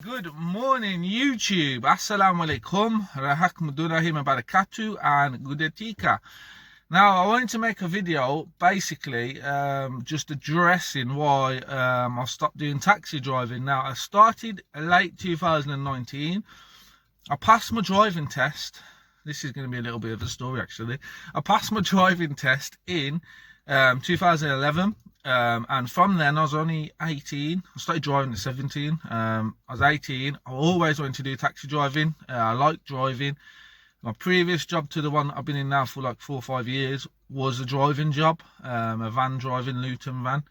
Good morning, YouTube. Assalamu alaikum, rahmatullahi barakatuh, and gudetika. Now, I wanted to make a video basically just addressing why I stopped doing taxi driving. Now, I started late 2019. I passed my driving test. This is going to be a little bit of a story, actually. I passed my driving test in 2011. And from then I was only 18. I started driving at 17. I was 18. I always wanted to do taxi driving. I like driving. My previous job to the one I've been in now for like 4 or 5 years was a driving job, a van driving, Luton van.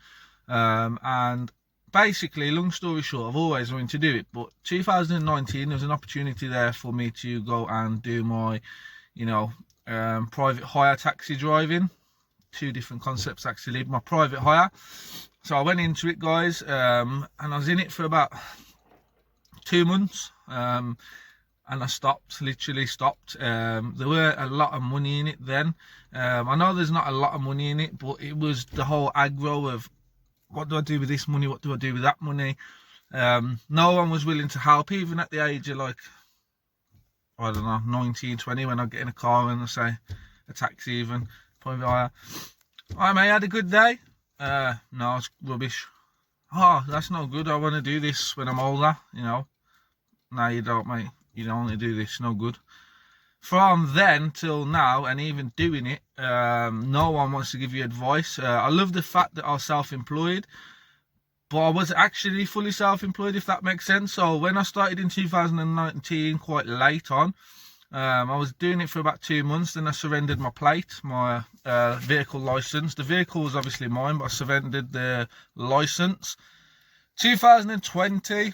And basically, long story short, I've always wanted to do it. But 2019, there was an opportunity there for me to go and do my, private hire taxi driving. Two different concepts actually. My private hire, so I went into it, guys, and I was in it for about 2 months, and I literally stopped. There were a lot of money in it then. I know there's not a lot of money in it, but it was the whole aggro of what do I do with this money, what do I do with that money. No one was willing to help, even at the age of like, I don't know, 19, 20, when I get in a car and I say a taxi, even private hire. I may had a good day. No, it's rubbish. Oh, that's not good. I want to do this when I'm older, No, you don't, mate. You don't want to do this. No good. From then till now, and even doing it, no one wants to give you advice. I love the fact that I was self-employed, but I was actually fully self-employed, if that makes sense. So when I started in 2019, quite late on, I was doing it for about 2 months. Then I surrendered my plate, my vehicle license. The vehicle was obviously mine, but I surrendered the license. 2020,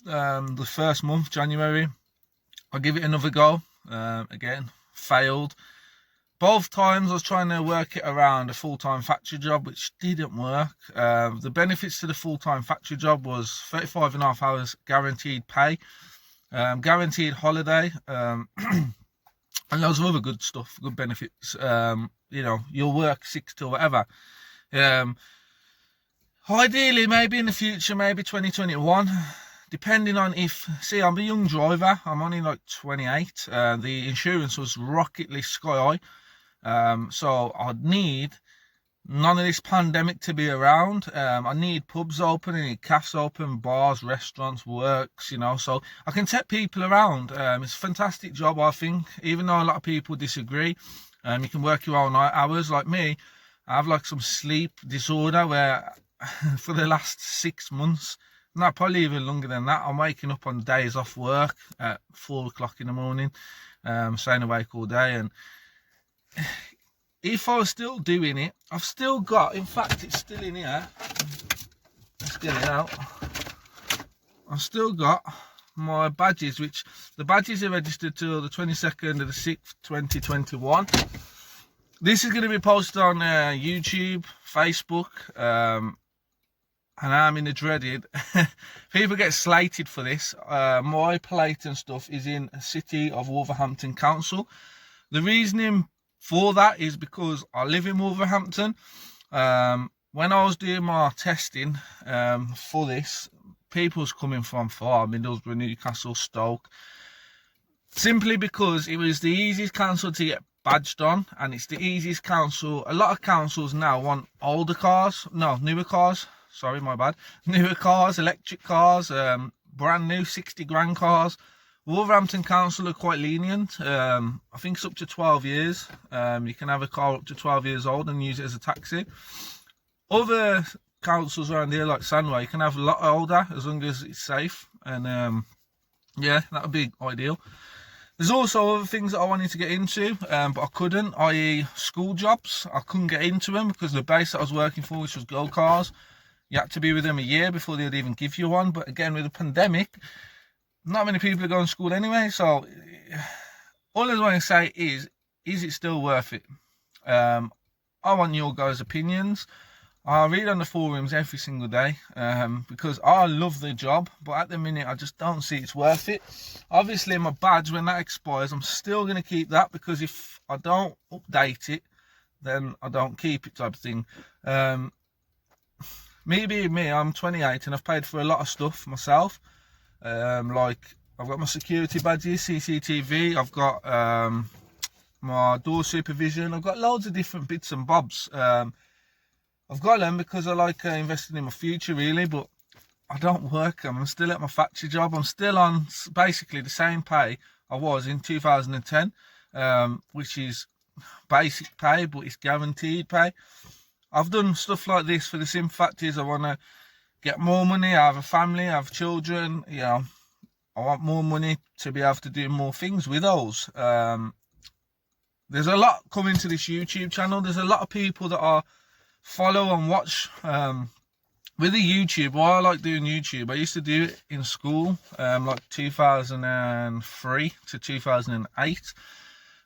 the first month, January, I give it another go. Again, failed. Both times I was trying to work it around a full-time factory job, which didn't work. The benefits to the full-time factory job was 35.5 hours guaranteed pay, guaranteed holiday, and loads of other good stuff, good benefits. You'll work 6 till whatever. Ideally, maybe in the future, maybe 2021, depending on I'm a young driver. I'm only like 28. The insurance was rocketly sky high. So I'd need none of this pandemic to be around. I need pubs open, I need cafes open, bars, restaurants, works, so I can take people around. It's a fantastic job, I think, even though a lot of people disagree. You can work your own hours. Like me, I have like some sleep disorder where for the last 6 months, no, probably even longer than that, I'm waking up on days off work at 4 o'clock in the morning, staying awake all day. And if I was still doing it, I've still got, in fact, it's still in here. Let's get it out. I've still got my badges, which the badges are registered till the 22nd of the 6th, 2021. This is going to be posted on YouTube, Facebook, and I'm in the dreaded. People get slated for this. My plate and stuff is in the City of Wolverhampton Council. The reasoning for that is because I live in Wolverhampton. When I was doing my testing for this, people's coming from far, Middlesbrough, Newcastle, Stoke, simply because it was the easiest council to get badged on, and it's the easiest council. A lot of councils now want newer cars. Sorry, my bad. Newer cars, electric cars, brand new 60 grand cars. Wolverhampton Council are quite lenient. I think it's up to 12 years. You can have a car up to 12 years old and use it as a taxi. Other councils around here, like Sandway, you can have a lot older as long as it's safe. And yeah, that would be ideal. There's also other things that I wanted to get into, but I couldn't, i.e. school jobs. I couldn't get into them because the base that I was working for, which was Go Cars, you had to be with them a year before they'd even give you one. But again, with the pandemic, not many people are going to school anyway. So all I want to say is it still worth it? I want your guys' opinions. I read on the forums every single day because I love the job, but at the minute I just don't see it's worth it. Obviously my badge, when that expires, I'm still going to keep that, because if I don't update it, then I don't keep it, type of thing. Me being me, I'm 28 and I've paid for a lot of stuff myself. Like I've got my security badges, CCTV, I've got my door supervision, I've got loads of different bits and bobs. I've got them because I like investing in my future really, but I don't work. I'm still at my factory job. I'm still on basically the same pay I was in 2010, which is basic pay, but it's guaranteed pay. I've done stuff like this for the simple fact is I want to get more money. I have a family, I have children, you know, I want more money to be able to do more things with those. There's a lot coming to this YouTube channel. There's a lot of people that are follow and watch with the YouTube. Why I like doing YouTube, I used to do it in school, like 2003 to 2008.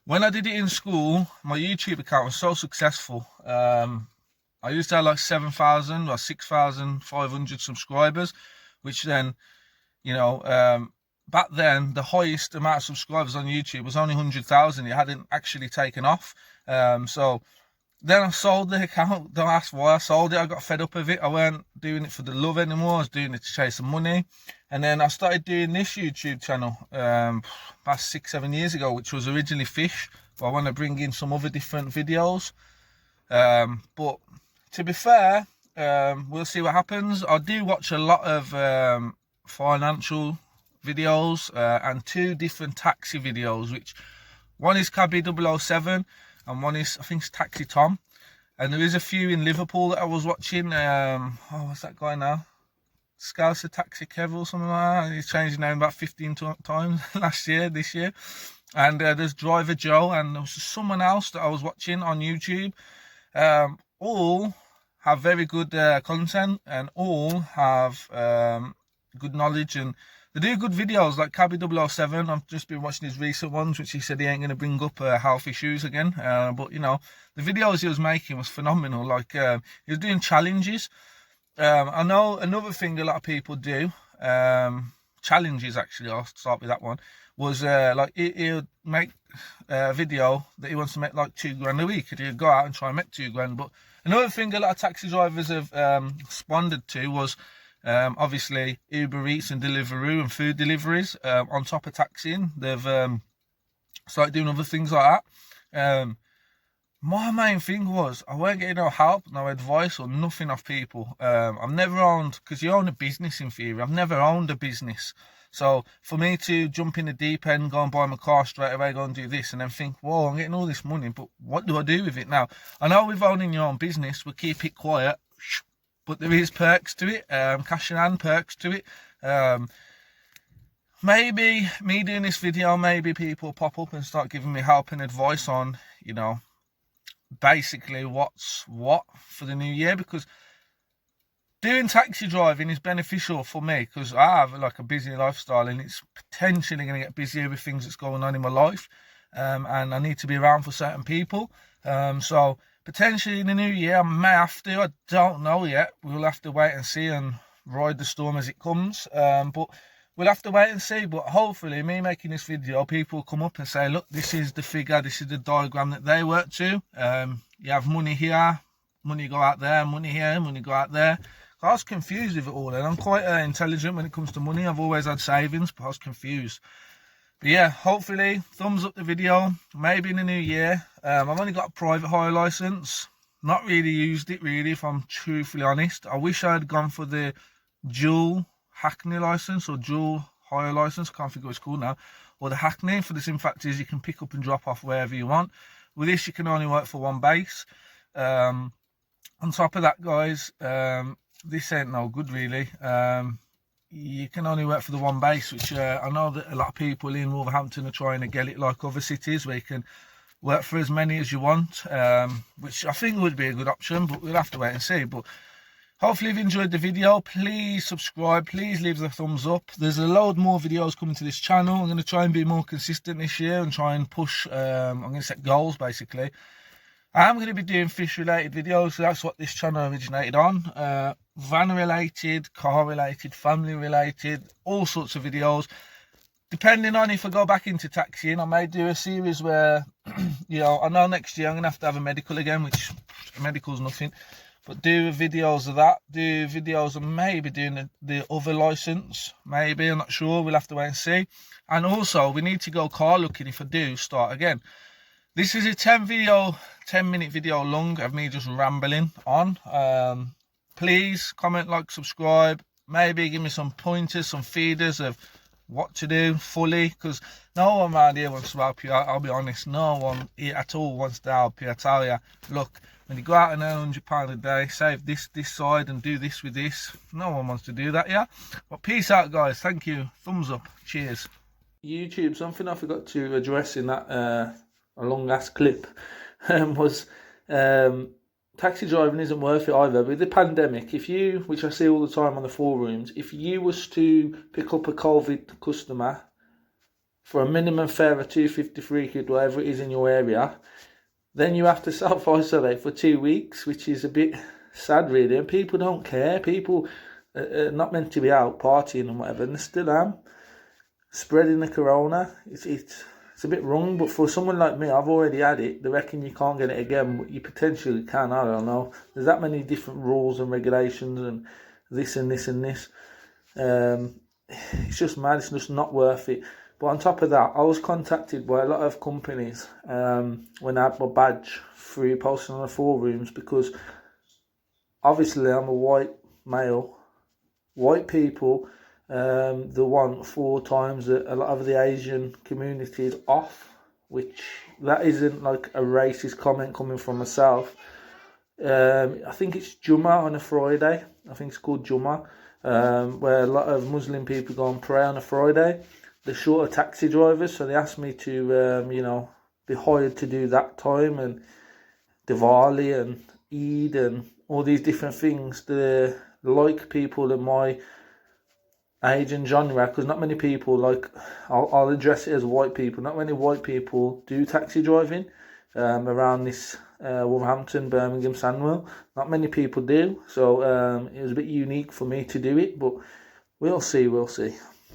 When I did it in school, my YouTube account was so successful. I used to have like 7,000 or 6,500 subscribers, which then, you know, back then the highest amount of subscribers on YouTube was only 100,000. It hadn't actually taken off. So then I sold the account. Don't ask why I sold it. I got fed up of it. I weren't doing it for the love anymore. I was doing it to chase some money. And then I started doing this YouTube channel about 6-7 years ago, which was originally fish. But I want to bring in some other different videos. But to be fair, we'll see what happens. I do watch a lot of financial videos and 2 different taxi videos, which one is Cabby 007 and one is, I think it's Taxi Tom. And there is a few in Liverpool that I was watching. What's that guy now? Scouser Taxi Kev or something like that. He's changed his name about 15 times this year. And there's Driver Joe, and there was someone else that I was watching on YouTube. All have very good content, and all have good knowledge, and they do good videos. Like Cabby 007, I've just been watching his recent ones, which he said he ain't going to bring up health issues again. But, you know, the videos he was making was phenomenal. Like, he was doing challenges. I know another thing a lot of people do, challenges actually, I'll start with that one, was like he'll make a video that he wants to make like £2 a week, and he'll go out and try and make £2. But another thing a lot of taxi drivers have responded to was obviously Uber Eats and Deliveroo and food deliveries on top of taxiing. They've started doing other things like that. My main thing was I weren't getting no help, no advice or nothing off people. I've never owned, because you own a business in theory, I've never owned a business. So for me to jump in the deep end, go and buy my car straight away, go and do this, and then think, whoa, I'm getting all this money, but what do I do with it now? I know with owning your own business, we keep it quiet, but there is perks to it, cash in hand perks to it. Maybe me doing this video, maybe people pop up and start giving me help and advice on, you know, basically what's what for the new year, because doing taxi driving is beneficial for me because I have like a busy lifestyle, and it's potentially going to get busier with things that's going on in my life, and I need to be around for certain people. So potentially in the new year I may have to, I don't know yet, we'll have to wait and see and ride the storm as it comes. But we'll have to wait and see. But hopefully me making this video, people will come up and say, look, this is the figure, this is the diagram that they work to. You have money here, money go out there, money here, money go out there. I was confused with it all, and I'm quite intelligent when it comes to money. I've always had savings, but I was confused. But yeah, hopefully thumbs up the video, maybe in the new year. I've only got a private hire license, not really used it really, if I'm truthfully honest. I wish I had gone for the dual Hackney license or dual hire license, I can't think what it's called now, or the Hackney, for the simple fact is you can pick up and drop off wherever you want. With this you can only work for one base. On top of that, guys, this ain't no good really. You can only work for the one base, which I know that a lot of people in Wolverhampton are trying to get it like other cities where you can work for as many as you want, which I think would be a good option, but we'll have to wait and see. But hopefully you've enjoyed the video. Please subscribe, please leave the thumbs up. There's a load more videos coming to this channel. I'm going to try and be more consistent this year and try and push, I'm going to set goals basically. I'm going to be doing fish related videos, so that's what this channel originated on. Van related, car related, family related, all sorts of videos. Depending on if I go back into taxiing, I may do a series where, you know, I know next year I'm going to have a medical again, which medical's nothing. But do videos of that, do videos of maybe doing the other license, maybe, I'm not sure, we'll have to wait and see. And also, we need to go car looking if I do start again. This is a 10-minute video long of me just rambling on. Please comment, like, subscribe, maybe give me some pointers, some feeders of what to do fully, because no one around here wants to help you. I'll be honest, no one here at all wants to help you. I tell you, look, when you go out and earn £100 a day, save this side and do this with this, no one wants to do that, yeah? But peace out, guys. Thank you. Thumbs up. Cheers. YouTube, something I forgot to address in that a long ass clip was taxi driving isn't worth it either. With the pandemic, if you, which I see all the time on the forums, if you was to pick up a COVID customer for a minimum fare of £2.53, whatever it is in your area, then you have to self-isolate for 2 weeks, which is a bit sad, really. And people don't care. People are not meant to be out partying and whatever, and they still am spreading the corona. It's a bit wrong, but for someone like me, I've already had it. They reckon you can't get it again, but you potentially can. I don't know. There's that many different rules and regulations and this and this and this. It's just mad. It's just not worth it. But on top of that, I was contacted by a lot of companies when I had my badge through posting on the forums, because obviously I'm a white male. White people, they want 4 times a lot of the Asian communities off, which that isn't like a racist comment coming from myself. I think it's Jummah on a Friday. I think it's called Jummah, where a lot of Muslim people go and pray on a Friday. They're short of taxi drivers, so they asked me to, be hired to do that time, and Diwali and Eid and all these different things. The like people in my age and genre, because not many people, like, I'll address it as white people, not many white people do taxi driving around this Wolverhampton, Birmingham, Sandwell. Not many people do, so it was a bit unique for me to do it, but we'll see.